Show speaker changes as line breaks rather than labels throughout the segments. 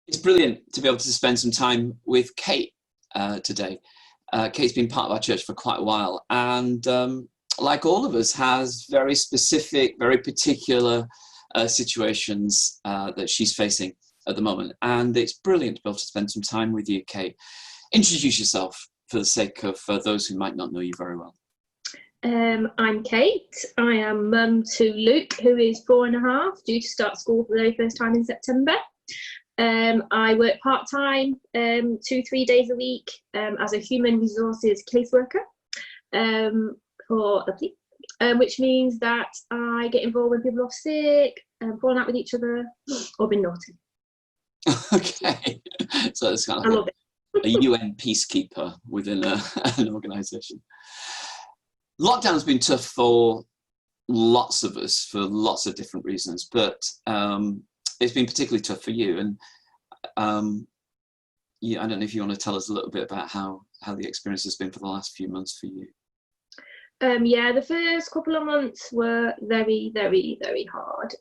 It's brilliant to be able to spend some time with Kate today. Kate's been part of our church for quite a while, and like all of us, has very specific, very particular situations that she's facing at the moment. And it's brilliant to be able to spend some time with you, Kate. Introduce yourself for the sake of those who might not know you very well.
I'm Kate. I am mum to Luke, who is 4.5, due to start school for the very first time in September. I work part-time, 2-3 days a week, as a human resources caseworker for the police, which means that I get involved when people are sick, falling out with each other, or being naughty.
Okay, so it's kind of like a UN peacekeeper within an organisation. Lockdown's been tough for lots of us for lots of different reasons, but it's been particularly tough for you. And I don't know if you want to tell us a little bit about how the experience has been for the last few months for you.
Yeah, the first couple of months were very, very, very hard.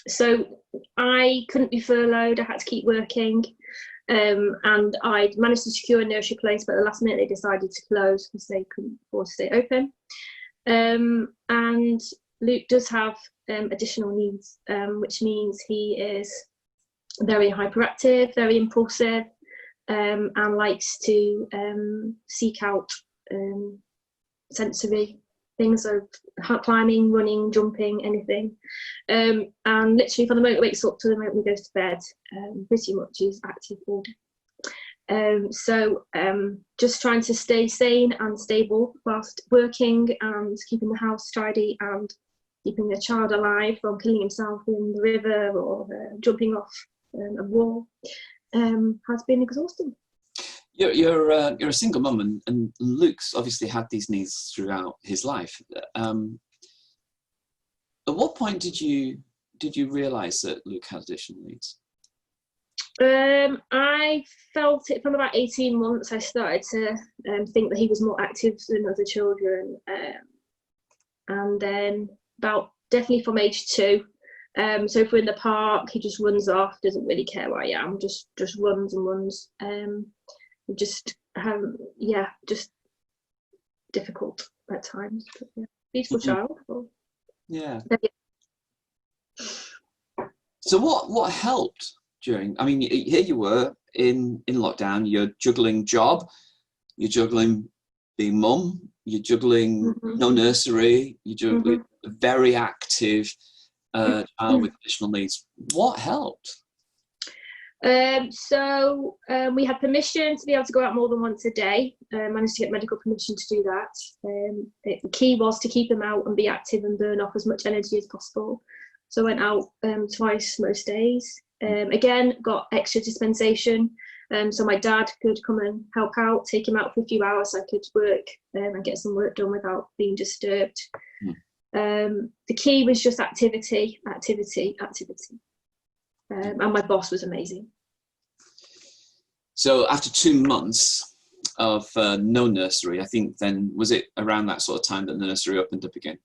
So I couldn't be furloughed. I had to keep working. And I managed to secure a nursery place, but at the last minute they decided to close because they couldn't afford to stay open. And Luke does have additional needs, which means he is very hyperactive, very impulsive, and likes to seek out sensory things, so climbing, running, jumping, anything. And literally from the moment he wakes up to the moment he goes to bed, pretty much he's active all day. So just trying to stay sane and stable whilst working and keeping the house tidy and keeping the child alive from killing himself in the river or jumping off a wall has been exhausting.
You're a single mum, and Luke's obviously had these needs throughout his life. At what point did you realise that Luke had additional needs?
I felt it from about 18 months. I started to think that he was more active than other children, and then definitely from age 2. So if we're in the park, he just runs off, doesn't really care where I am, just runs and runs. Just difficult at times, but yeah, beautiful child.
Yeah. So what helped during? I mean, here you were in lockdown. You're juggling job, you're juggling being mum, you're juggling no nursery, you're juggling a very active child with additional needs. What helped?
So we had permission to be able to go out more than once a day. Managed to get medical permission to do that. The key was to keep him out and be active and burn off as much energy as possible. So I went out twice most days. Again, got extra dispensation. So my dad could come and help out, take him out for a few hours so I could work and get some work done without being disturbed. The key was just activity. And my boss was amazing.
So after 2 months of no nursery, I think then, was it around that sort of time that the nursery opened up again?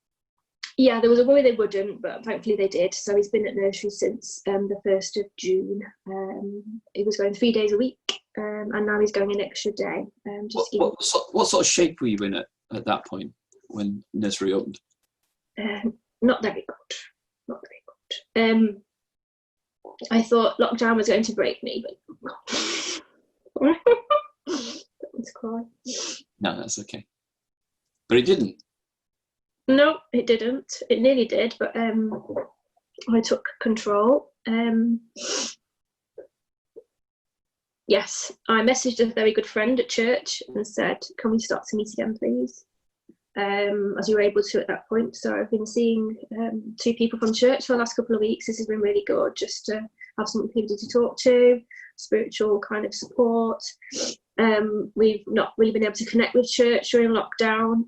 Yeah, there was a worry they wouldn't, but thankfully they did. So he's been at nursery since the 1st of June. He was going 3 days a week, and now he's going an extra day.
What sort of shape were you in at that point when nursery opened?
Not very good. I thought lockdown was going to break me, but don't want to cry.
No, that's okay. But it didn't.
No, it didn't. It nearly did, but I took control. Yes, I messaged a very good friend at church and said, "Can we start to meet again, please?" As we were able to at that point. So I've been seeing 2 people from church for the last couple of weeks. This has been really good, just to have some people to talk to, spiritual kind of support. We've not really been able to connect with church during lockdown.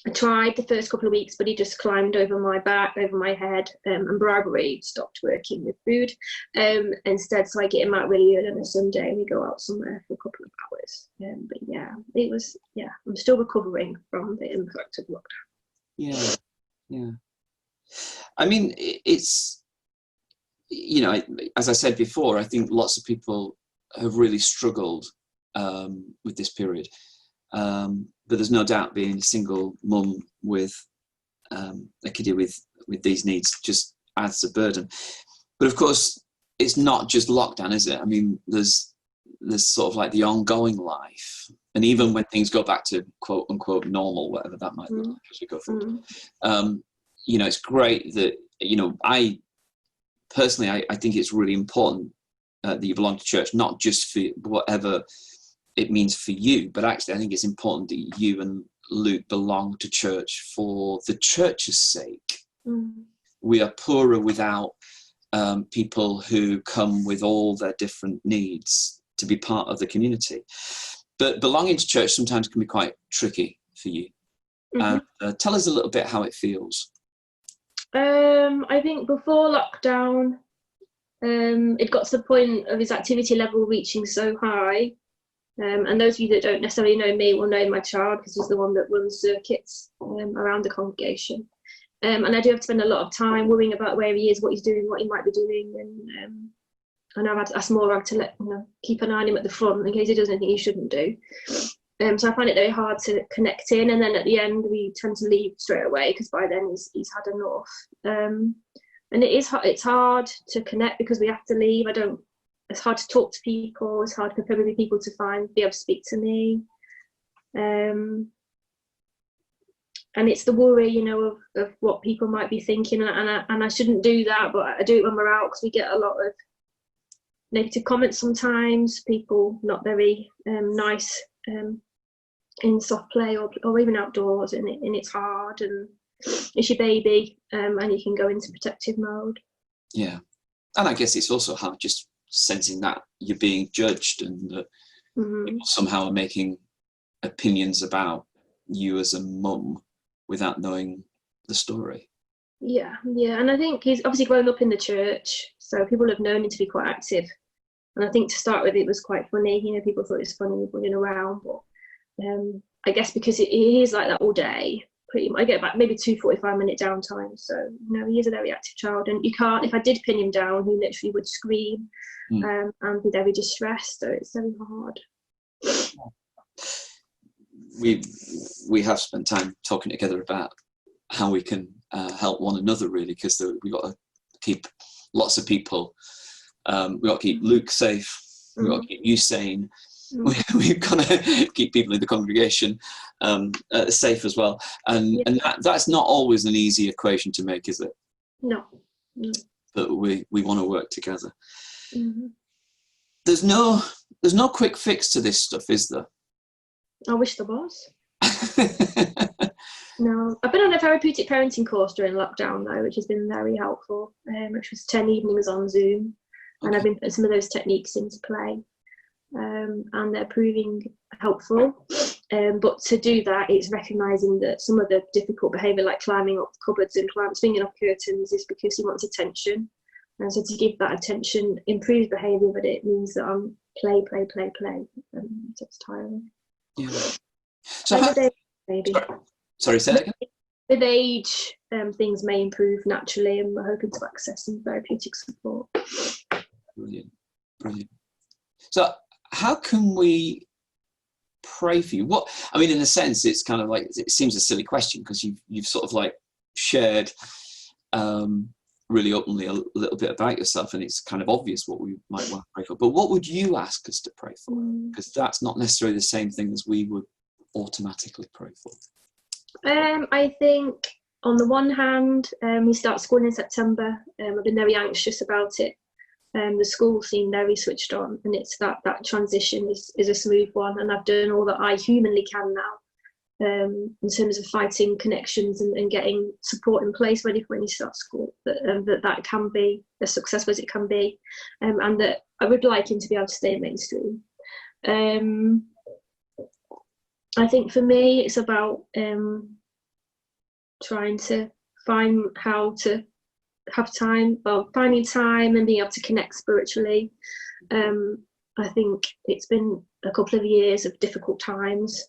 I tried the first couple of weeks, but he just climbed over my back, over my head, and bribery stopped working with food. Instead, so I get him out really early on a Sunday and we go out somewhere for a couple of hours. But yeah, I'm still recovering from the impact of lockdown.
Yeah. I mean, it's as I said before, I think lots of people have really struggled with this period. But there's no doubt being a single mum with a kiddie with these needs just adds a burden. But of course, it's not just lockdown, is it? I mean, there's sort of like the ongoing life. And even when things go back to quote unquote normal, whatever that might look like as we go forward, it's great that, I personally, I think it's really important that you belong to church, not just for whatever it means for you, but actually I think it's important that you and Luke belong to church for the church's sake. We are poorer without people who come with all their different needs to be part of the community. But belonging to church sometimes can be quite tricky for you. Tell us a little bit how it feels.
I think before lockdown, it got to the point of his activity level reaching so high. And those of you that don't necessarily know me will know my child, because he's the one that runs circuits around the congregation. And I do have to spend a lot of time worrying about where he is, what he's doing, what he might be doing. And I've had to ask Morag to keep an eye on him at the front in case he does anything he shouldn't do. So I find it very hard to connect in. And then at the end, we tend to leave straight away, because by then he's had enough. And it's hard to connect because we have to leave. It's hard to talk to people. It's hard to prepare with people to be able to speak to me. And it's the worry, of what people might be thinking. And I shouldn't do that, but I do it when we're out, because we get a lot of negative comments sometimes. People not very nice in soft play or even outdoors, and it's hard, and it's your baby, and you can go into protective mode. Yeah.
And I guess it's also hard just sensing that you're being judged, and that people somehow are making opinions about you as a mum without knowing the story.
Yeah, and I think he's obviously grown up in the church, so people have known him to be quite active. And I think to start with, it was quite funny. People thought it was funny running around, but I guess because he is like that all day, pretty much. I get about maybe 2 45-minute downtime. So, he is a very active child, and you can't. If I did pin him down, he literally would scream and be very distressed. So it's very hard.
We have spent time talking together about how we can help one another, really, because we've got to keep lots of people. We've got to keep Luke safe. We've got to keep you sane. We've got to keep people in the congregation safe as well. And that's not always an easy equation to make, is it?
No.
But we want to work together. There's no quick fix to this stuff, is there?
I wish there was. No, I've been on a therapeutic parenting course during lockdown though, which has been very helpful, which was 10 evenings on Zoom. And I've been putting some of those techniques into play, and they're proving helpful. But to do that, it's recognising that some of the difficult behaviour, like climbing up cupboards and swinging off curtains, is because he wants attention. And so to give that attention improves behaviour, but it means that I'm play. So it's tiring.
Yeah. So
maybe.
Sorry, say that again?
With age, things may improve naturally, and we're hoping to access some therapeutic support.
Brilliant. So how can we pray for you? In a sense, it's kind of like, it seems a silly question, because you've sort of like shared really openly a little bit about yourself, and it's kind of obvious what we might want to pray for. But what would you ask us to pray for? Because that's not necessarily the same thing as we would automatically pray for.
I think on the one hand, he starts school in September. I've been very anxious about it. The school seemed very switched on, and it's that transition is a smooth one, and I've done all that I humanly can now in terms of fighting connections and getting support in place ready for when he starts school, that can be as successful as it can be, and that I would like him to be able to stay mainstream. I think for me it's about trying to find how to have time, finding time and being able to connect spiritually. I think it's been a couple of years of difficult times.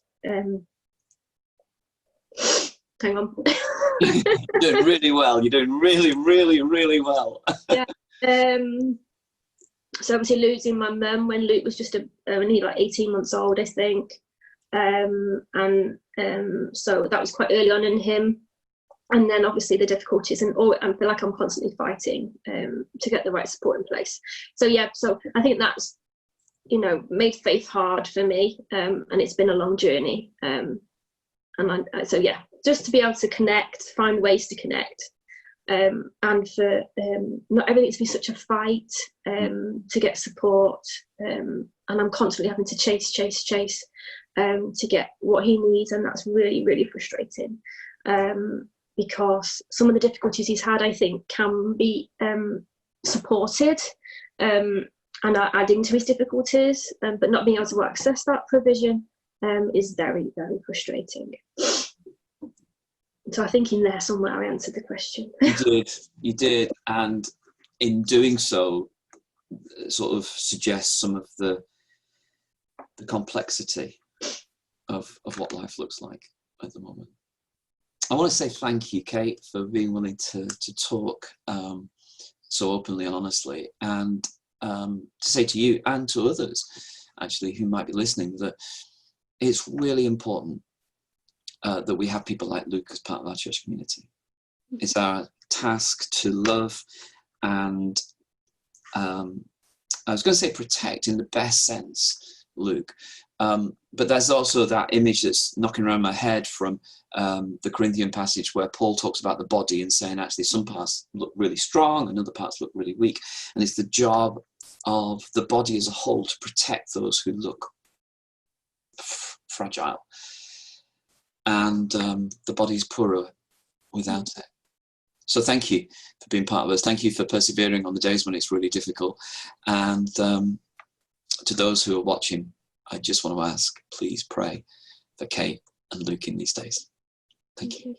Hang on.
You're doing really well. You're doing really, really, really well.
Yeah, So obviously losing my mum when Luke was just only like 18 months old, I think. So that was quite early on in him. And then obviously the difficulties, and I feel like I'm constantly fighting to get the right support in place. So yeah, so I think that's, made faith hard for me, and it's been a long journey. So yeah, just to be able to connect, find ways to connect, and for not everything to be such a fight to get support, and I'm constantly having to chase to get what he needs, and that's really, really frustrating, because some of the difficulties he's had, I think, can be supported and adding to his difficulties, but not being able to access that provision is very, very frustrating. So I think in there somewhere I answered the question.
You did, and in doing so, sort of suggests some of the complexity of what life looks like at the moment. I want to say thank you, Kate, for being willing to talk so openly and honestly, and to say to you and to others, actually, who might be listening, that it's really important that we have people like Luke as part of our church community. It's our task to love and, I was going to say protect in the best sense, Luke. But there's also that image that's knocking around my head from the Corinthian passage where Paul talks about the body and saying actually some parts look really strong and other parts look really weak. And it's the job of the body as a whole to protect those who look fragile. And the body's poorer without it. So thank you for being part of us. Thank you for persevering on the days when it's really difficult. And to those who are watching, I just want to ask, please pray for Kate and Luke in these days. Thank you.